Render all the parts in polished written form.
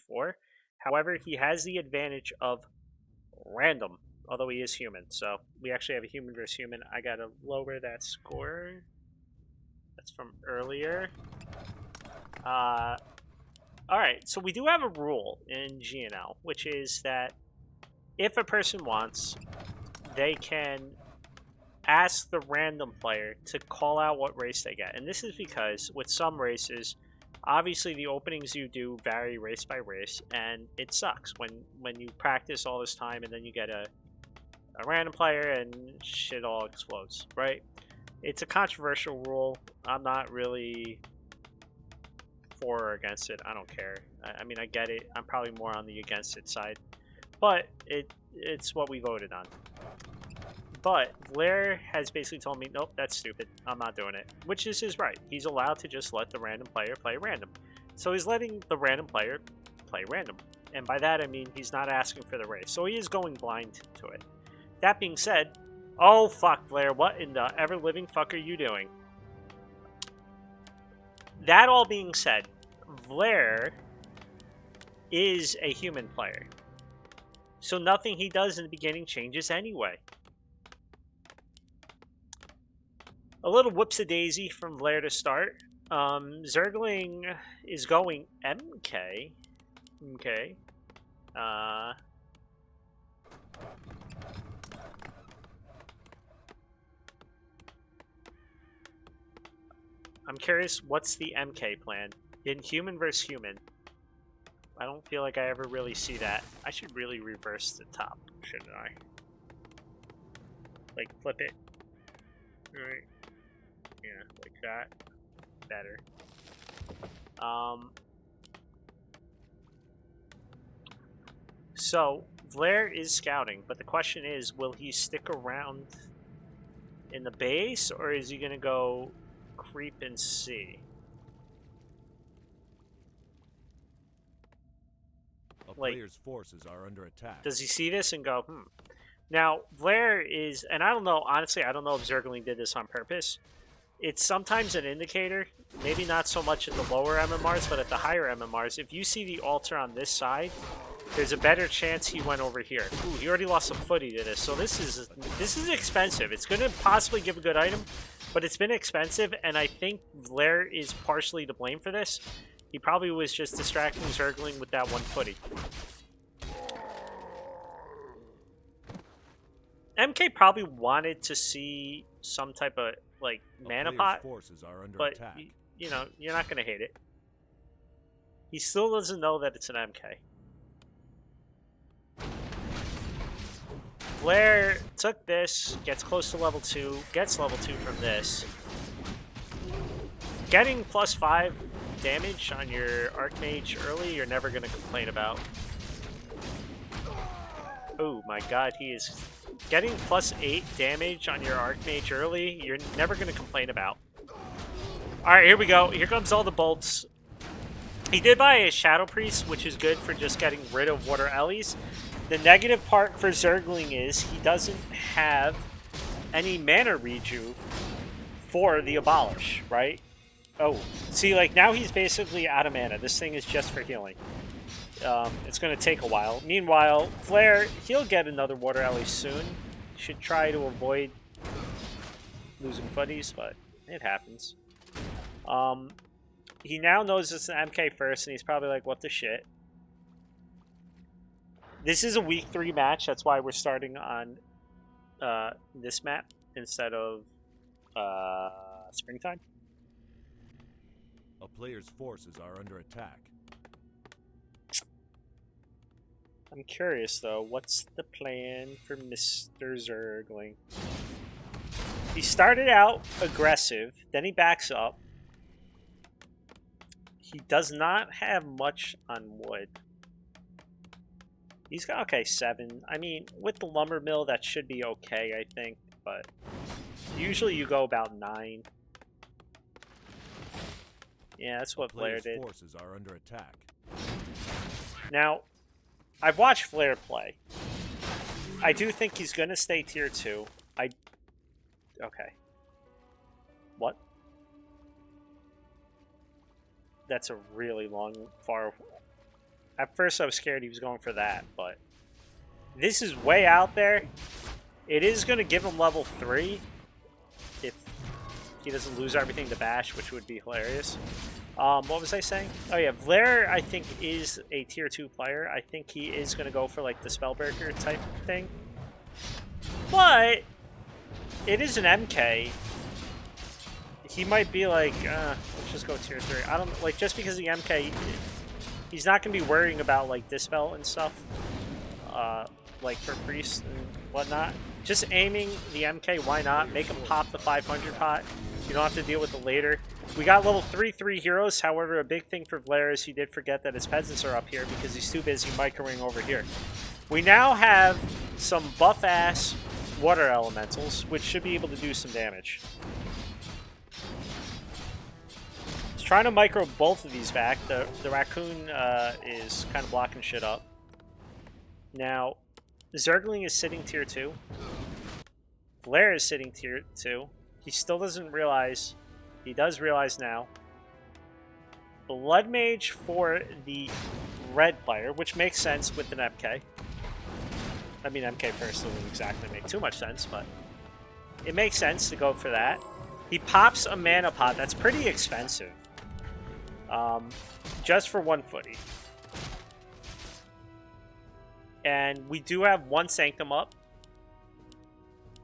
before. However, he has the advantage of random, although he is human. So we actually have a human versus human. I gotta lower that score. That's from earlier. Alright, so we do have a rule in GNL, which is that if a person wants, they can ask the random player to call out what race they get. And this is because with some races, obviously the openings you do vary race by race, and it sucks when you practice all this time and then you get a random player and shit all explodes, right? It's a controversial rule. I'm not really for or against it. I don't care. I mean, I get it. I'm probably more on the against it side, but it's what we voted on. But Vlare has basically told me, nope, that's stupid. I'm not doing it, which is his right. He's allowed to just let the random player play random. So he's letting the random player play random. And by that, I mean he's not asking for the race. So he is going blind to it. That being said, oh, fuck, Vlare, what in the ever-living fuck are you doing? That all being said, Vlare is a human player. So nothing he does in the beginning changes anyway. A little whoops-a-daisy from Vlare to start. Zergling is going MK. Okay. I'm curious, what's the MK plan? In human versus human. I don't feel like I ever really see that. I should really reverse the top, shouldn't I? Like, flip it. Alright. Yeah, like that. Better. So, Vlare is scouting, but the question is, will he stick around in the base, or is he going to go creep and see? A player's forces are under attack. Does he see this and go, Now, Vlare is, and I don't know, honestly, I don't know if Zergling did this on purpose. It's sometimes an indicator, maybe not so much at the lower MMRs, but at the higher MMRs. If you see the altar on this side, there's a better chance he went over here. Ooh, he already lost a footy to this, so this is expensive. It's going to possibly give a good item, but it's been expensive, and I think Vlare is partially to blame for this. He probably was just distracting Zergling with that one footy. MK probably wanted to see some type of, like, mana pot, but, you know, you're not going to hate it. He still doesn't know that it's an MK. Vlare took this, gets close to level 2, gets level 2 from this. Getting +5 damage on your Archmage early, you're never going to complain about. Oh my god, he is getting +8 damage on your Archmage early, you're never going to complain about. Alright, here we go. Here comes all the bolts. He did buy a Shadow Priest, which is good for just getting rid of Water Ellies. The negative part for Zergling is he doesn't have any mana rejuve for the Abolish, right? Oh, see, like, now he's basically out of mana. This thing is just for healing. It's going to take a while. Meanwhile, Vlare, he'll get another Water Ellie soon. Should try to avoid losing footies, but it happens. He now knows it's an MK first, and he's probably like, what the shit? This is a week 3 match. That's why we're starting on this map instead of springtime. A player's forces are under attack. I'm curious, though. What's the plan for Mr. Zergling? He started out aggressive. Then he backs up. He does not have much on wood. He's got, okay, 7. I mean, with the lumber mill, that should be okay, I think. But usually you go about 9. Yeah, that's what Vlare did. Forces are under attack. Now, I've watched Vlare play. I do think he's going to stay tier 2. Okay. What? That's a really long, far... At first I was scared he was going for that, but this is way out there. It is going to give him level 3 if he doesn't lose everything to Bash, which would be hilarious. What was I saying? Oh yeah, Vlare I think is a tier 2 player. I think he is going to go for like the Spellbreaker type thing. But it is an MK. He might be like, let's just go tier 3. I don't like, just because the MK, he's not going to be worrying about like Dispel and stuff. Like for Priest and whatnot. Just aiming the MK, why not? Make him pop the 500 pot. You don't have to deal with it later. We got level 3 heroes. However, a big thing for Vlare is he did forget that his peasants are up here because he's too busy microing over here. We now have some buff-ass water elementals, which should be able to do some damage. He's trying to micro both of these back. The raccoon is kind of blocking shit up. Now, Zergling is sitting tier 2. Vlare is sitting tier 2. He still doesn't realize. He does realize now. Blood Mage for the red player, which makes sense with an MK. I mean, MK first doesn't exactly make too much sense, but it makes sense to go for that. He pops a mana pot. That's pretty expensive. Just for 1 footy. And we do have 1 Sanctum up.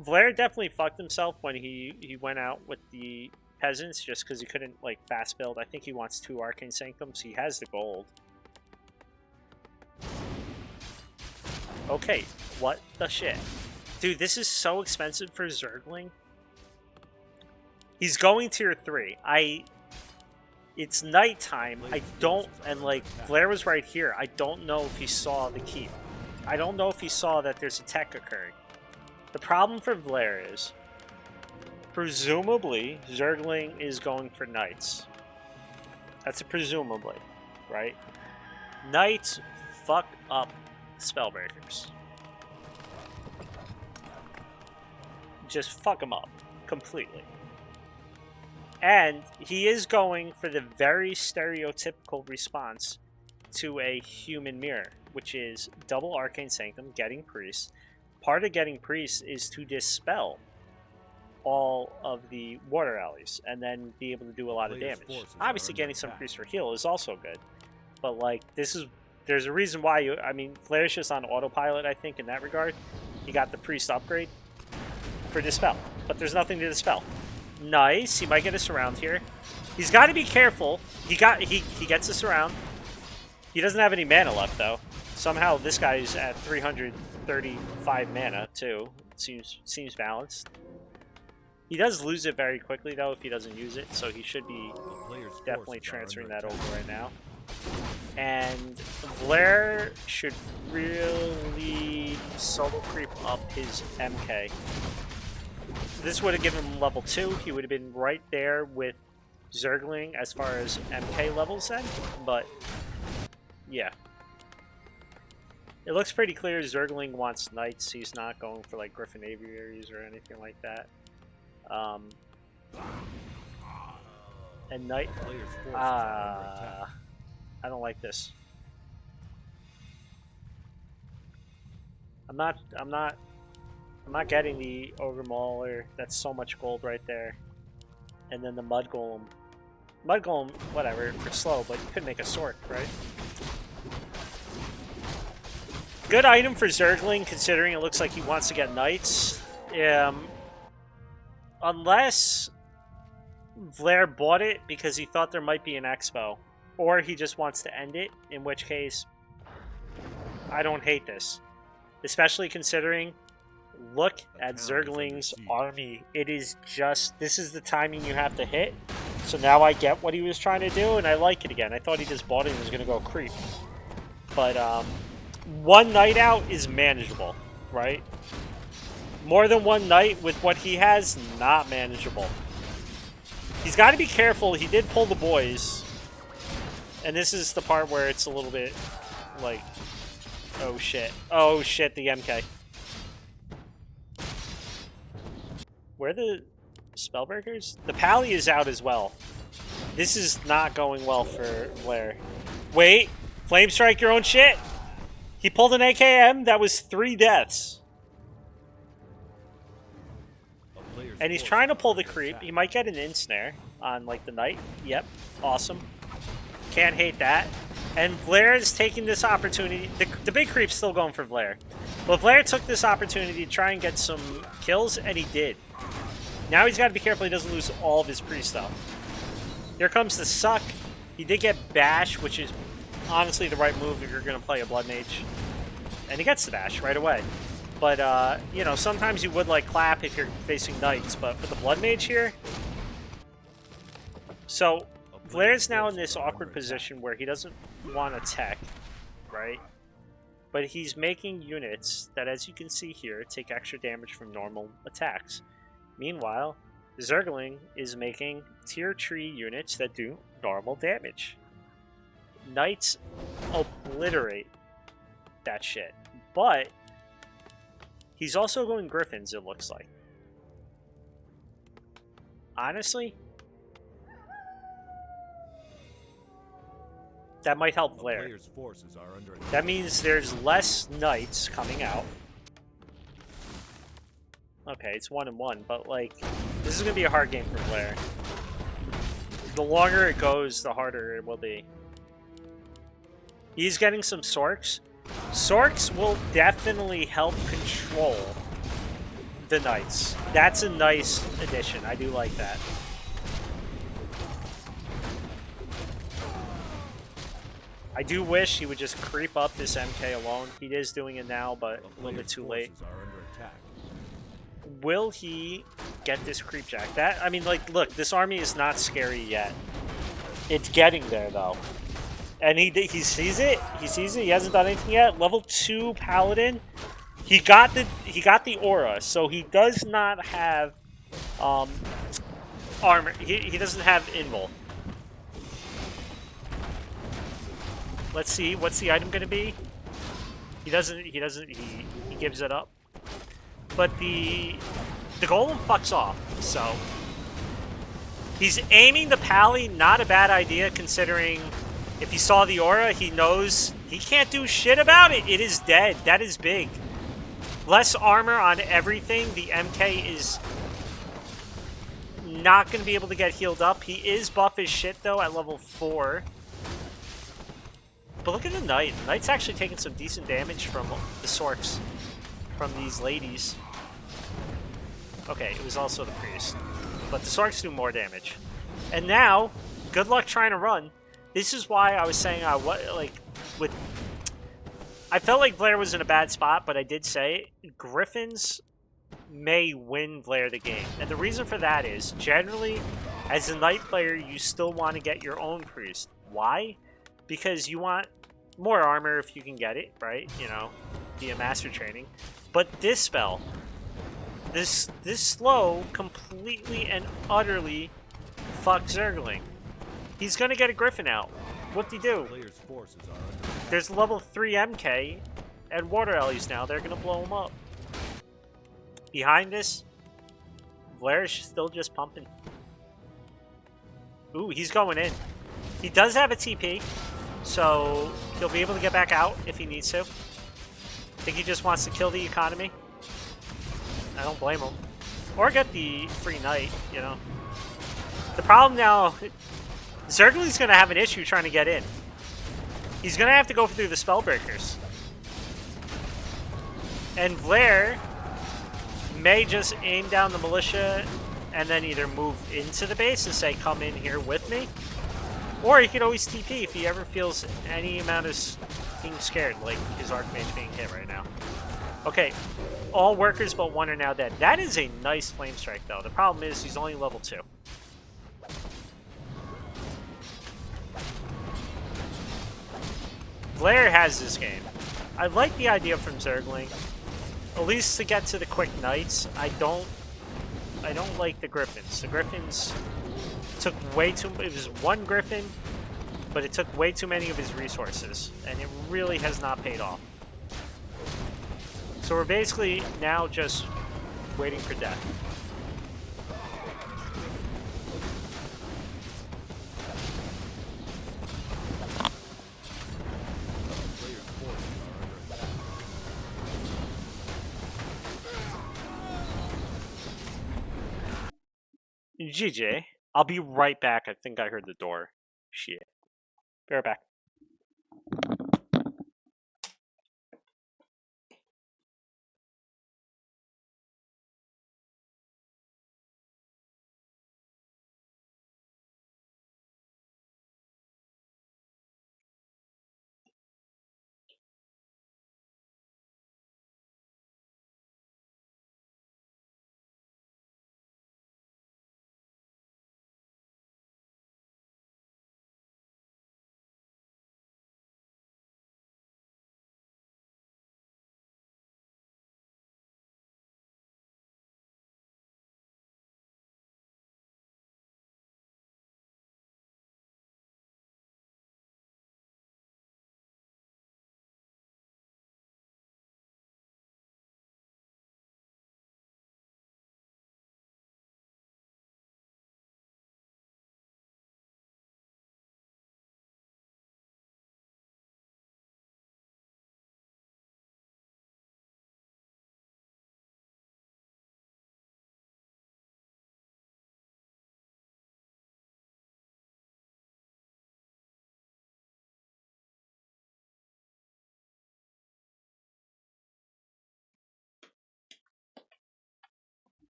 Vlare definitely fucked himself when he went out with the peasants, just because he couldn't like fast build. I think he wants 2 Arcane Sanctums. He has the gold. Okay, what the shit? Dude, this is so expensive for Zergling. He's going tier 3. It's nighttime. I don't, and like, Vlare was right here. I don't know if he saw the keep. I don't know if he saw that there's a tech occurring. The problem for Vlare is, presumably, Zergling is going for knights. That's a presumably, right? Knights fuck up Spellbreakers. Just fuck them up completely. And he is going for the very stereotypical response to a human mirror, which is double Arcane Sanctum, getting Priest. Part of getting Priest is to dispel all of the water alleys and then be able to do a lot of damage. Obviously, getting some Priest for heal is also good, but like there's a reason why you. I mean, Vlare's just on autopilot, I think, in that regard. He got the Priest upgrade for dispel, but there's nothing to dispel. Nice. He might get us around here. He's got to be careful. He gets us around. He doesn't have any mana left though. Somehow this guy's at 335 mana too. Seems balanced. He does lose it very quickly though if he doesn't use it, so he should be definitely transferring that over right now. And Vlare should really solo creep up his MK. This would have given him level 2. He would have been right there with Zergling as far as MK levels then, but yeah. It looks pretty clear Zergling wants knights. He's not going for like Griffin Aviaries or anything like that. And knight. I don't like this. I'm not getting the Ogre Mauler. That's so much gold right there. And then the Mud Golem. Mud Golem, whatever, for slow, but you could make a sword, right? Good item for Zergling, considering it looks like he wants to get knights. Unless Vlare bought it because he thought there might be an expo. Or he just wants to end it, in which case, I don't hate this. Especially considering, look at Zergling's army. It is just, this is the timing you have to hit. So now I get what he was trying to do, and I like it again. I thought he just bought it and was going to go creep. But, 1 night out is manageable, right? More than 1 night with what he has, not manageable. He's got to be careful. He did pull the boys. And this is the part where it's a little bit like, oh shit. Oh shit, the MK. Where are the Spellbreakers? The Pally is out as well. This is not going well for Vlare. Wait, Flame strike your own shit. He pulled an AKM. That was 3 deaths. And he's trying to pull the creep. He might get an in-snare on, like, the knight. Yep. Awesome. Can't hate that. And Vlare is taking this opportunity. The big creep's still going for Vlare. But Vlare took this opportunity to try and get some kills, and he did. Now he's got to be careful he doesn't lose all of his priest, though. Here comes the suck. He did get bash, which is honestly the right move if you're going to play a blood mage. And he gets the bash right away. But, you know, sometimes you would, like, clap if you're facing knights. But with the blood mage here... So, Vlare's now in this awkward position where he doesn't want to tech, right? But he's making units that, as you can see here, take extra damage from normal attacks. Meanwhile, TheZergling is making tier 3 units that do normal damage. Knights obliterate that shit. But he's also going Griffins, it looks like. Honestly, that might help Vlare. That means there's less Knights coming out. Okay, it's 1-1, but, like, this is going to be a hard game for Vlare. The longer it goes, the harder it will be. He's getting some Sorks. Sorks will definitely help control the Knights. That's a nice addition. I do like that. I do wish he would just creep up this MK alone. He is doing it now, but a little bit too late. Will he get this creep jack? That, I mean, like, look, this army is not scary yet. It's getting there, though. And he sees it. He sees it. He hasn't done anything yet. Level 2 Paladin. He got the aura, so he does not have armor. He doesn't have invul. Let's see. What's the item going to be? He gives it up. But the golem fucks off. So he's aiming the pally. Not a bad idea considering. If he saw the aura, he knows he can't do shit about it. It is dead. That is big. Less armor on everything. The MK is not going to be able to get healed up. He is buff as shit, though, at level 4. But look at the Knight. The Knight's actually taking some decent damage from the Sorks. From these ladies. Okay, it was also the Priest. But the Sorks do more damage. And now, good luck trying to run. This is why I was saying I felt like Vlare was in a bad spot, but I did say Griffins may win Vlare the game. And the reason for that is, generally, as a Knight player, you still want to get your own Priest. Why? Because you want more armor if you can get it, right? You know, via Master Training. But this spell, this slow completely and utterly fucks Zergling. He's gonna get a Griffin out. What'd he do? There's level 3 MK and Water Ellies now. They're gonna blow him up. Behind this, Vlare's still just pumping. Ooh, he's going in. He does have a TP, so he'll be able to get back out if he needs to. I think he just wants to kill the economy. I don't blame him. Or get the free knight, you know. The problem now, Zergling's going to have an issue trying to get in. He's going to have to go through the Spellbreakers. And Vlare may just aim down the militia and then either move into the base and say, come in here with me. Or he could always TP if he ever feels any amount of being scared, like his Archmage being hit right now. Okay, all workers but 1 are now dead. That is a nice Flame Strike, though. The problem is he's only level 2. Vlare has this game. I like the idea from Zergling. At least to get to the quick Knights. I don't like the Griffins. The Griffins took way too... It was 1 Griffin, but it took way too many of his resources. And it really has not paid off. So we're basically now just waiting for death. GJ. I'll be right back. I think I heard the door. Shit. Be right back.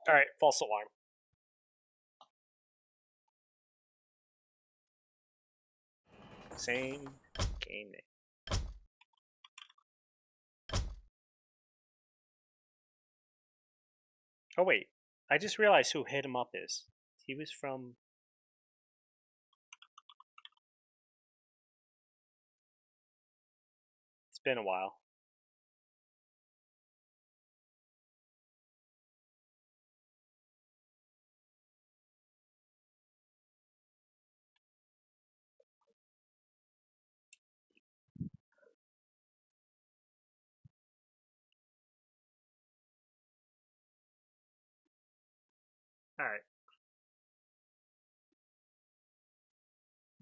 Alright, false alarm. Same game name. Oh wait, I just realized who hit him up is. He was from... It's been a while. Alright.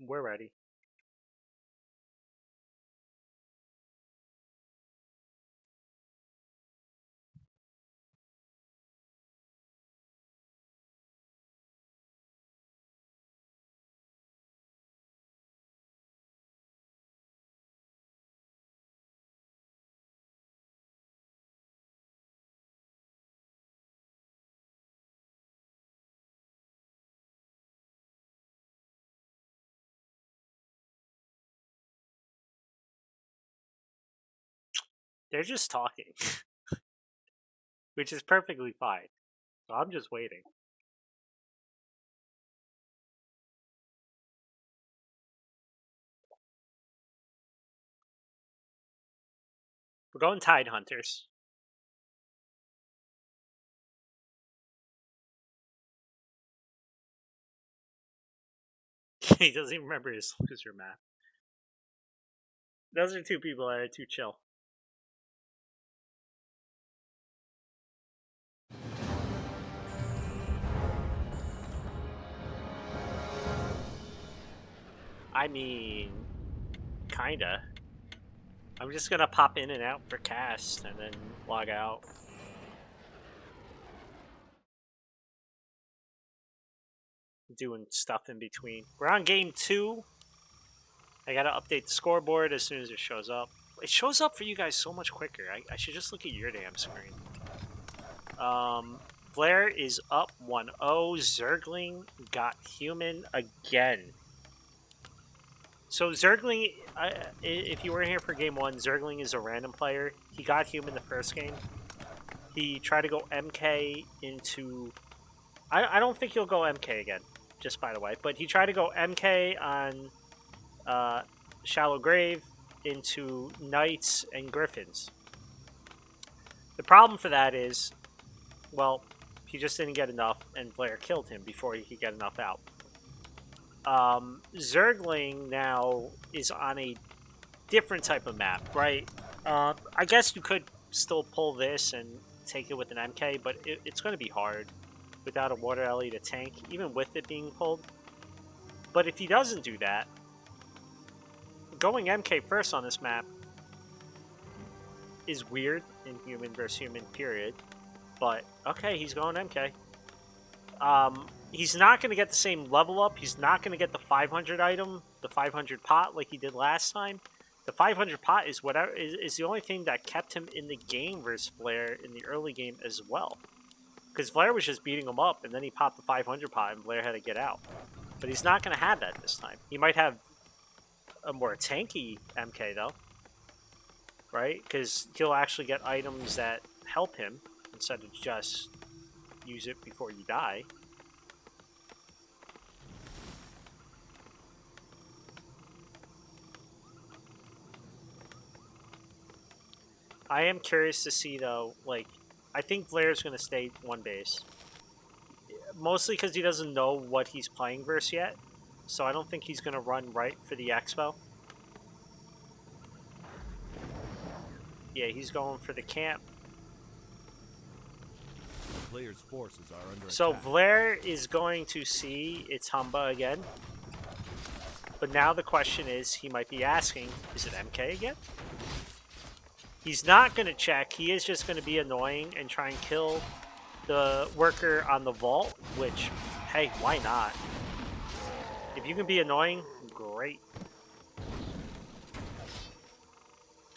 We're ready. They're just talking. Which is perfectly fine. So I'm just waiting. We're going Tide Hunters. He doesn't even remember his loser map. Those are two people that are too chill. I mean, kinda. I'm just gonna pop in and out for cast and then log out. Doing stuff in between. We're on game 2. I gotta update the scoreboard as soon as it shows up. It shows up for you guys so much quicker. I should just look at your damn screen. Vlare is up 1-0. Zergling got human again. So Zergling, if you were here for game 1, Zergling is a random player. He got human the first game. He tried to go MK into... I don't think he'll go MK again, just by the way. But he tried to go MK on Shallow Grave into Knights and Griffins. The problem for that is, well, he just didn't get enough, and Vlare killed him before he could get enough out. Zergling now is on a different type of map, right? I guess you could still pull this and take it with an MK, but it's going to be hard without a water alley to tank, even with it being pulled. But if he doesn't do that, going MK first on this map is weird in human versus human, period. But, okay, he's going MK. He's not going to get the same level up. He's not going to get the 500 item, the 500 pot like he did last time. The 500 pot is whatever is the only thing that kept him in the game versus Vlare in the early game as well. Because Vlare was just beating him up, and then he popped the 500 pot, and Vlare had to get out. But he's not going to have that this time. He might have a more tanky MK, though. Right? Because he'll actually get items that help him, instead of just use it before you die. I am curious to see, though, like, I think Vlare's going to stay one base. Mostly because he doesn't know what he's playing versus yet. So I don't think he's going to run right for the Expo. Yeah, he's going for the camp. The player's forces are under So attack. Vlare is going to see its Humba again. But now the question is, he might be asking, is it MK again? He's not going to check. He is just going to be annoying and try and kill the worker on the vault, which, hey, why not? If you can be annoying, great.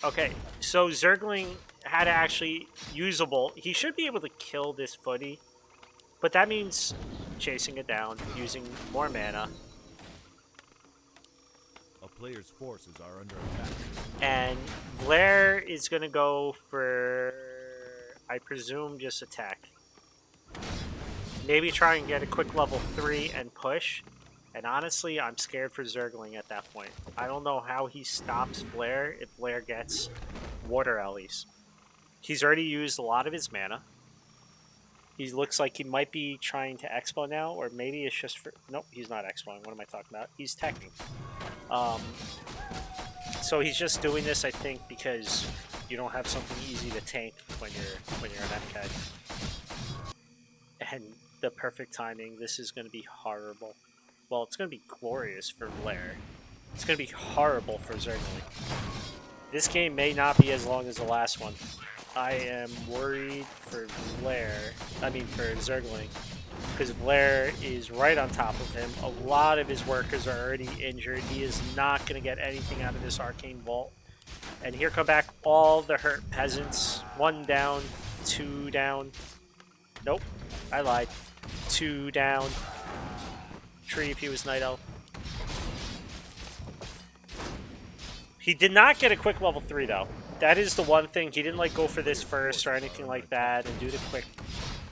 Okay, so Zergling had to actually usable. He should be able to kill this footy, but that means chasing it down, using more mana. A player's forces are under attack. And Vlare is going to go for, I presume, just attack. Maybe try and get a quick level 3 and push. And honestly, I'm scared for Zergling at that point. I don't know how he stops Vlare if Vlare gets Water Ellies. He's already used a lot of his mana. He looks like he might be trying to Expo now, or maybe it's just for... Nope, he's not Expoing. What am I talking about? He's teching. So he's just doing this, I think, because you don't have something easy to tank when you're an MK. And the perfect timing. This is going to be horrible. Well, it's going to be glorious for Vlare. It's going to be horrible for Zergling. This game may not be as long as the last one. I am worried for Vlare. I mean, for Zergling. Because Vlare is right on top of him. A lot of his workers are already injured. He is not going to get anything out of this Arcane Vault. And here come back all the hurt peasants. 1 down, 2 down. Nope, I lied. 2 down. Tree if he was Night Elf. He did not get a quick level 3 though. That is the one thing. He didn't like go for this first or anything like that and do the quick.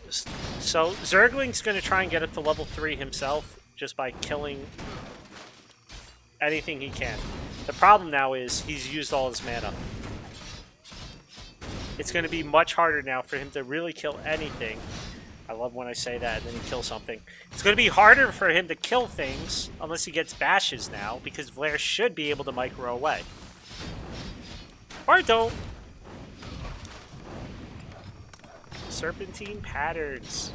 So Zergling's going to try and get up to level 3 himself just by killing anything he can. The problem now is he's used all his mana. It's going to be much harder now for him to really kill anything. I love when I say that and then he kills something. It's going to be harder for him to kill things unless he gets bashes now, because Vlare should be able to micro away. Or don't. Serpentine patterns.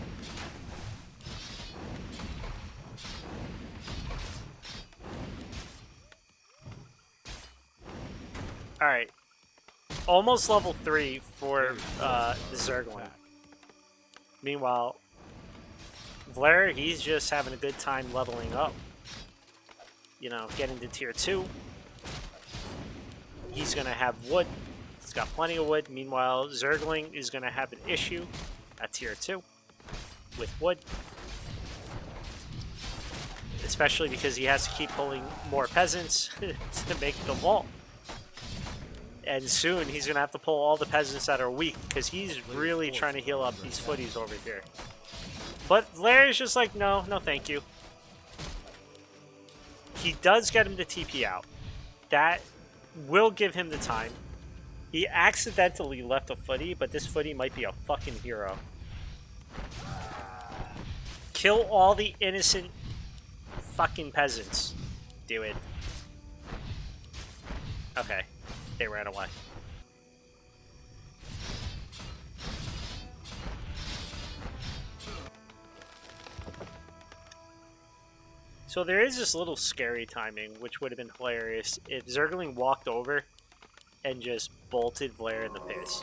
Alright. Almost level 3 for the Zergling. Meanwhile, Vlare, he's just having a good time leveling up. You know, getting to tier 2. He's going to have wood. He's got plenty of wood. Meanwhile, Zergling is going to have an issue at tier 2 with wood. Especially because he has to keep pulling more peasants to make the vault. And soon he's going to have to pull all the peasants that are weak, because he's really trying to heal up these footies over here. But Vlare is just like, no, no thank you. He does get him to TP out. That will give him the time. He accidentally left a footy, but this footy might be a fucking hero. Kill all the innocent fucking peasants. Do it. Okay. They ran away. So there is this little scary timing, which would have been hilarious if Zergling walked over and just bolted Vlare in the face.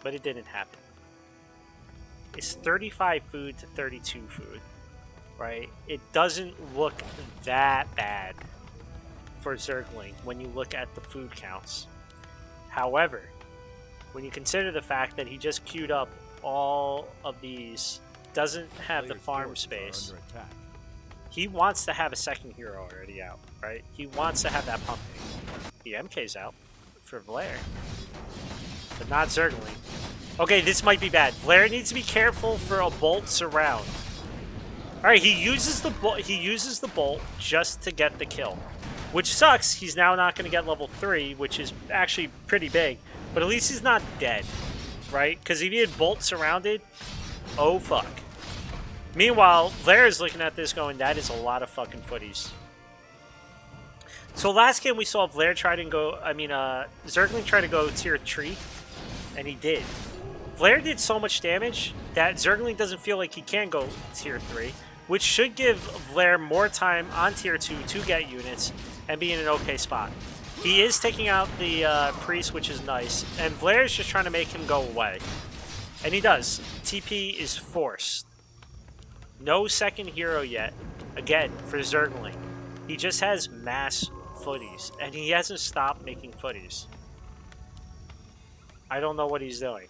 But it didn't happen. is 35 food to 32 food, right? It doesn't look that bad for Zergling when you look at the food counts. However, when you consider the fact that he just queued up all of these, doesn't have the Player's farm forces are space, under attack. he wants to have a second hero already out, right? He wants to have that pumping. The MK's out for Vlare, but not Zergling. Okay, this might be bad. Vlare needs to be careful for a bolt surround. All right, he uses the bolt just to get the kill, which sucks. He's now not going to get level 3, which is actually pretty big. But at least he's not dead, right? Because if he had bolt surrounded, oh fuck. Meanwhile, Vlare is looking at this going, that is a lot of fucking footies. So last game we saw Vlare try to go, Zergling try to go tier 3, and he did. Vlare did so much damage that Zergling doesn't feel like he can go tier 3, which should give Vlare more time on tier 2 to get units and be in an okay spot. He is taking out the priest, which is nice, and Vlare is just trying to make him go away. And he does. TP is forced. No second hero yet, again, for Zergling. He just has mass footies, and he hasn't stopped making footies. I don't know what he's doing.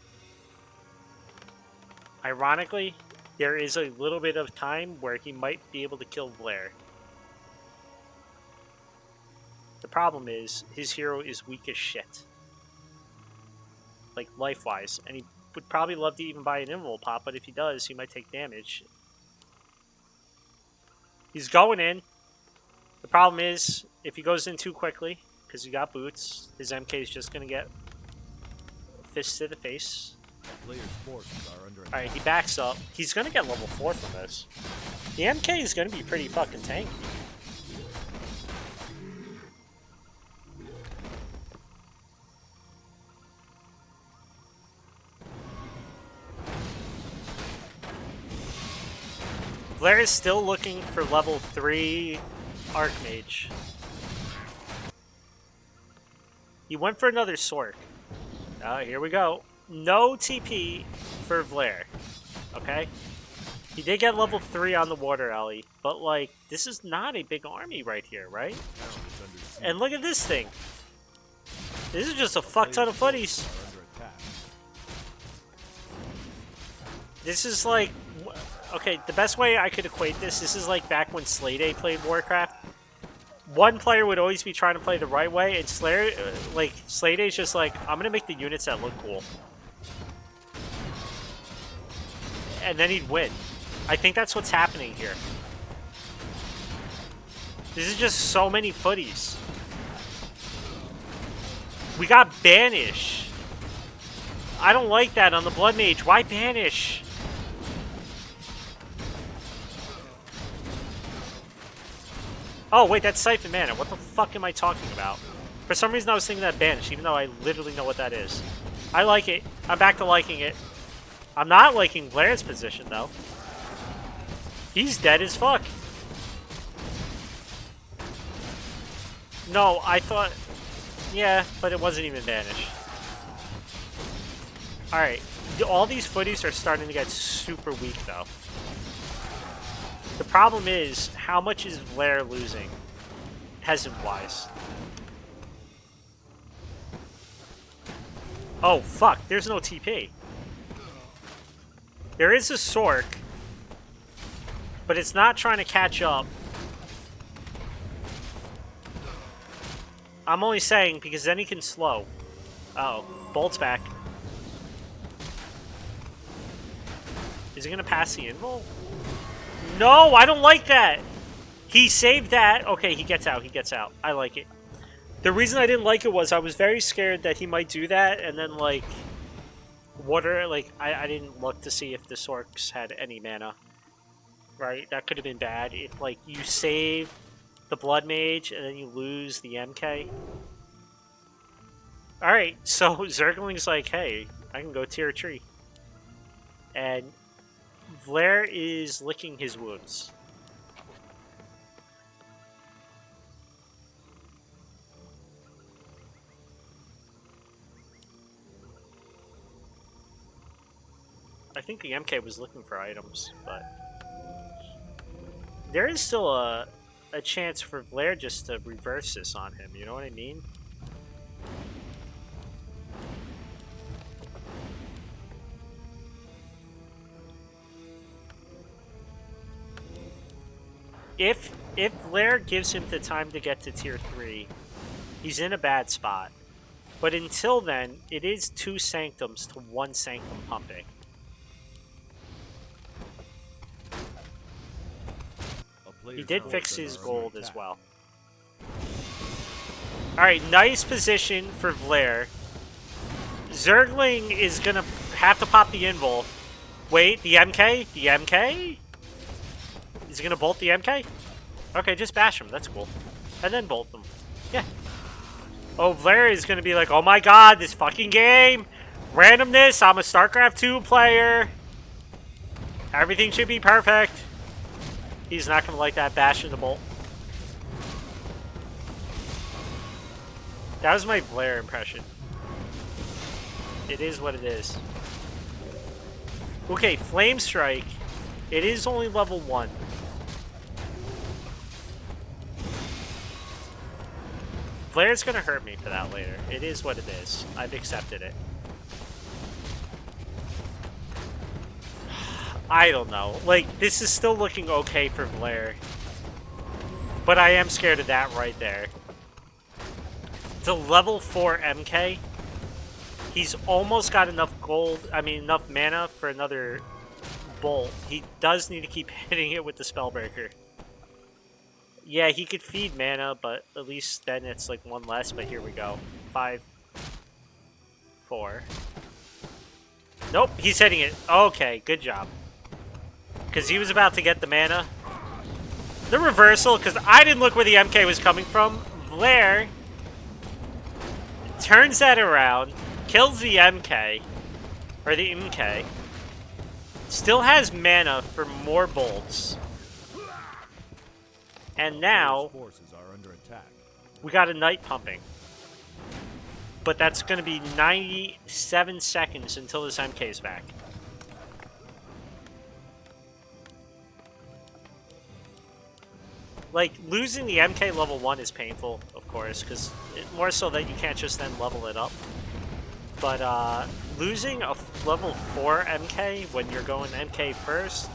Ironically, there is a little bit of time where he might be able to kill Vlare. The problem is, his hero is weak as shit. Like, life-wise. And he would probably love to even buy an invul pop, but if he does, he might take damage. He's going in. The problem is, if he goes in too quickly, because he got boots, his MK is just going to get fists to the face. Player's forces are under attack. Alright, he backs up. He's going to get level 4 from this. The MK is going to be pretty fucking tanky. Vlare is still looking for level 3 Archmage. He went for another Sork. Here we go. No TP for Vlare. Okay? He did get level 3 on the water alley, but like, this is not a big army right here, right? And look at this thing. This is just a fuck ton of footies. This is like, okay, the best way I could equate this is like back when Slade played Warcraft. One player would always be trying to play the right way, and Slade is just like, I'm gonna make the units that look cool. And then he'd win. I think that's what's happening here. This is just so many footies. We got Banish. I don't like that on the Blood Mage. Why Banish? Oh, wait, that's Siphon Mana. What the fuck am I talking about? For some reason, I was thinking that Banish, even though I literally know what that is. I like it. I'm back to liking it. I'm not liking Vlare's position, though. He's dead as fuck. No, I thought... Yeah, but it wasn't even Banish. Alright. All these footies are starting to get super weak, though. The problem is, how much is Vlare losing, peasant-wise? Oh, fuck. There's no TP. There is a Sork, but it's not trying to catch up. I'm only saying because then he can slow. Uh-oh. Bolt's back. Is he going to pass the invul? No, I don't like that. He saved that. Okay, he gets out. He gets out. I like it. The reason I didn't like it was I was very scared that he might do that, and then, like, water, like, I didn't look to see if the Sorks had any mana. Right? That could have been bad. If, like, you save the Blood Mage, and then you lose the MK. Alright, so Zergling's like, hey, I can go tier 3. And Vlare is licking his wounds. I think the MK was looking for items, but there is still a chance for Vlare just to reverse this on him, you know what I mean? If Vlare gives him the time to get to tier 3, he's in a bad spot. But until then, it is 2 Sanctums to 1 Sanctum pumping. He did fix his gold as well. Alright, nice position for Vlare. Zergling is going to have to pop the invul. Wait, the MK? The MK? Is he going to bolt the MK? Okay, just bash him. That's cool. And then bolt them. Yeah. Oh, Vlare is going to be like, oh my god, this fucking game. Randomness, I'm a StarCraft 2 player. Everything should be perfect. He's not going to like that bash in the bolt. That was my Vlare impression. It is what it is. Okay, Flame Strike. It is only level 1. Vlare's gonna hurt me for that later. It is what it is. I've accepted it. I don't know. Like, this is still looking okay for Vlare. But I am scared of that right there. It's a level 4 MK. He's almost got enough gold, enough mana for another bolt. He does need to keep hitting it with the Spellbreaker. Yeah, he could feed mana, but at least then it's like 1 less, but here we go. 5, 4. Nope, he's hitting it. Okay, good job. Because he was about to get the mana. The reversal, because I didn't look where the MK was coming from. Vlare turns that around, kills the MK, or the MK. Still has mana for more bolts. And now, we got a Knight pumping. But that's going to be 97 seconds until this MK is back. Like, losing the MK level 1 is painful, of course, because more so that you can't just then level it up. But losing a level 4 MK when you're going MK first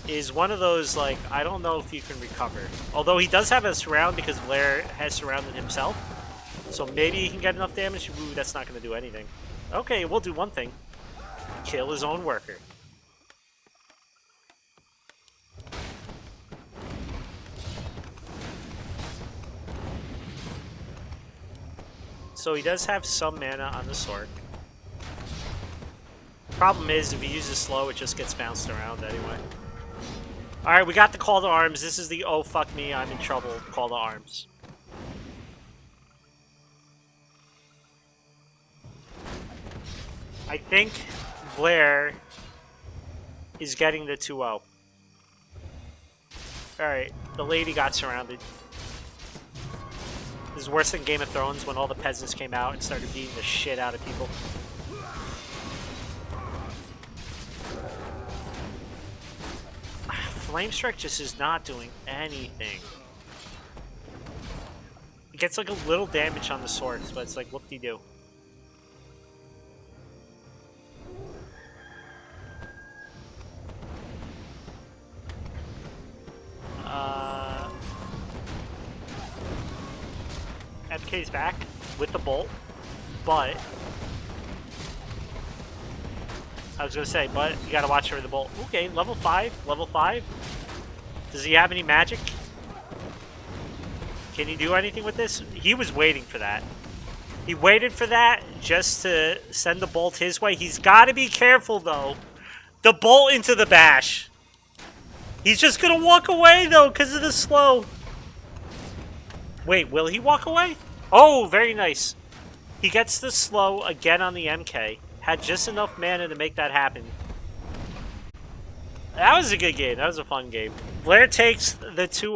is one of those, like, I don't know if you can recover. Although he does have a surround because Vlare has surrounded himself. So maybe he can get enough damage. Ooh, that's not going to do anything. Okay, we'll do one thing. Kill his own worker. So he does have some mana on the sword. Problem is, if he uses slow, it just gets bounced around anyway. Alright, we got the call to arms. This is the oh fuck me, I'm in trouble call to arms. I think Vlare is getting the 2-0. Alright, the lady got surrounded. This is worse than Game of Thrones when all the peasants came out and started beating the shit out of people. Flame Strike just is not doing anything. It gets like a little damage on the swords, but it's like whoop-de-doo. MK's back with the bolt, but I was gonna say, but you gotta watch for the bolt. Okay, level 5, level 5. Does he have any magic? Can he do anything with this? He was waiting for that. He waited for that just to send the bolt his way. He's gotta be careful though. The bolt into the bash. He's just gonna walk away though because of the slow. Wait, will he walk away? Oh, very nice. He gets the slow again on the MK. Had just enough mana to make that happen. That was a good game. That was a fun game. Vlare takes the 2